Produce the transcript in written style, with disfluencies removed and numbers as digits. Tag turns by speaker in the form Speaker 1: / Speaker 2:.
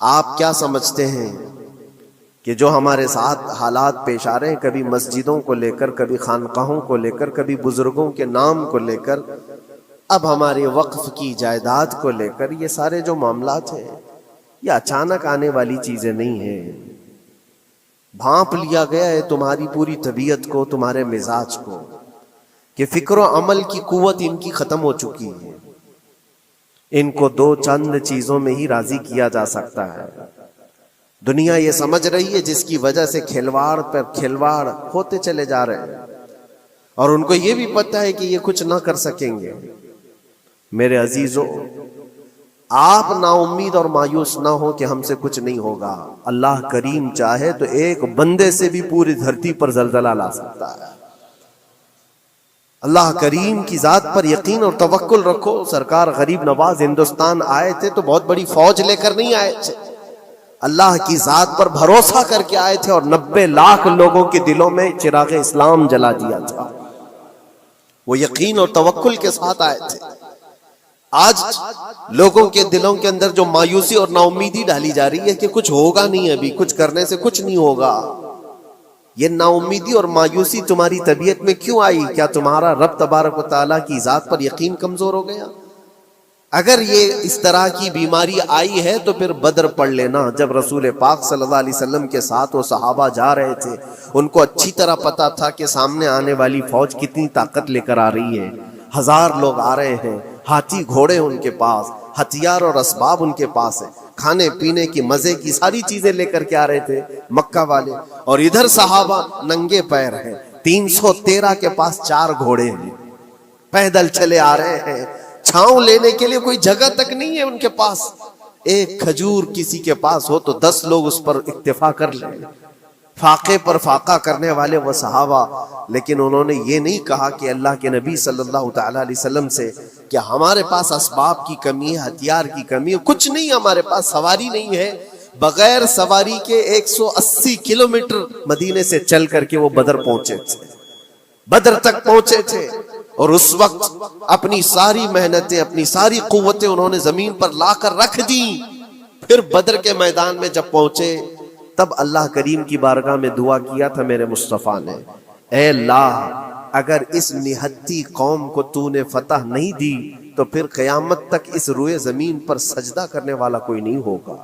Speaker 1: آپ کیا سمجھتے ہیں کہ جو ہمارے ساتھ حالات پیش آ رہے ہیں، کبھی مسجدوں کو لے کر، کبھی خانقاہوں کو لے کر، کبھی بزرگوں کے نام کو لے کر، اب ہمارے وقف کی جائیداد کو لے کر، یہ سارے جو معاملات ہیں یہ اچانک آنے والی چیزیں نہیں ہیں. بھانپ لیا گیا ہے تمہاری پوری طبیعت کو، تمہارے مزاج کو، کہ فکر و عمل کی قوت ان کی ختم ہو چکی ہے. ان کو دو چند چیزوں میں ہی راضی کیا جا سکتا ہے. دنیا یہ سمجھ رہی ہے، جس کی وجہ سے کھلواڑ پر کھلواڑ ہوتے چلے جا رہے ہیں، اور ان کو یہ بھی پتہ ہے کہ یہ کچھ نہ کر سکیں گے. میرے عزیزو، آپ نا امید اور مایوس نہ ہو کہ ہم سے کچھ نہیں ہوگا. اللہ کریم چاہے تو ایک بندے سے بھی پوری دھرتی پر زلزلہ لا سکتا ہے. اللہ کریم کی ذات پر یقین اور توکل رکھو. سرکار غریب نواز ہندوستان آئے تھے تو بہت بڑی فوج لے کر نہیں آئے تھے، اللہ کی ذات پر بھروسہ کر کے آئے تھے، اور 90 لاکھ لوگوں کے دلوں میں چراغ اسلام جلا دیا تھا. وہ یقین اور توکل کے ساتھ آئے تھے. آج لوگوں کے دلوں کے اندر جو مایوسی اور نا امیدی ڈالی جا رہی ہے کہ کچھ ہوگا نہیں، ابھی کچھ کرنے سے کچھ نہیں ہوگا، یہ نا امیدی اور مایوسی تمہاری طبیعت میں کیوں آئی؟ کیا تمہارا رب تبارک و تعالیٰ کی ذات پر یقین کمزور ہو گیا؟ اگر یہ اس طرح کی بیماری آئی ہے تو پھر بدر پڑھ لینا. جب رسول پاک صلی اللہ علیہ وسلم کے ساتھ وہ صحابہ جا رہے تھے، ان کو اچھی طرح پتا تھا کہ سامنے آنے والی فوج کتنی طاقت لے کر آ رہی ہے. 1000 لوگ آ رہے ہیں، ہاتھی گھوڑے ان کے پاس، ہتھیار اور اسباب ان کے پاس ہیں، کھانے پینے کی مزے کی ساری چیزیں لے کر کے آ رہے تھے مکہ والے. اور ادھر صحابہ ننگے پیر ہیں. 313 کے پاس 4 گھوڑے ہیں، پیدل چلے آ رہے ہیں. چھاؤں لینے کے لیے کوئی جگہ تک نہیں ہے ان کے پاس. ایک کھجور کسی کے پاس ہو تو 10 لوگ اس پر اکتفا کر لیں. فاقے پر فاقہ کرنے والے وہ صحابہ. لیکن انہوں نے یہ نہیں کہا کہ اللہ کے نبی صلی اللہ تعالی علیہ وسلم سے کہ ہمارے پاس اسباب کی کمی ہے، ہتھیار کی کمی ہے، کچھ نہیں، ہمارے پاس سواری نہیں ہے. بغیر سواری کے 180 کلومیٹر مدینے سے چل کر کے وہ بدر پہنچے تھے، بدر تک پہنچے تھے. اور اس وقت اپنی ساری محنتیں، اپنی ساری قوتیں انہوں نے زمین پر لا کر رکھ دی. پھر بدر کے میدان میں جب پہنچے تب اللہ کریم کی بارگاہ میں دعا کیا تھا میرے مصطفیٰ نے، اے اللہ اگر اس نہتی قوم کو تو نے فتح نہیں دی تو پھر قیامت تک اس روئے زمین پر سجدہ کرنے والا کوئی نہیں ہوگا.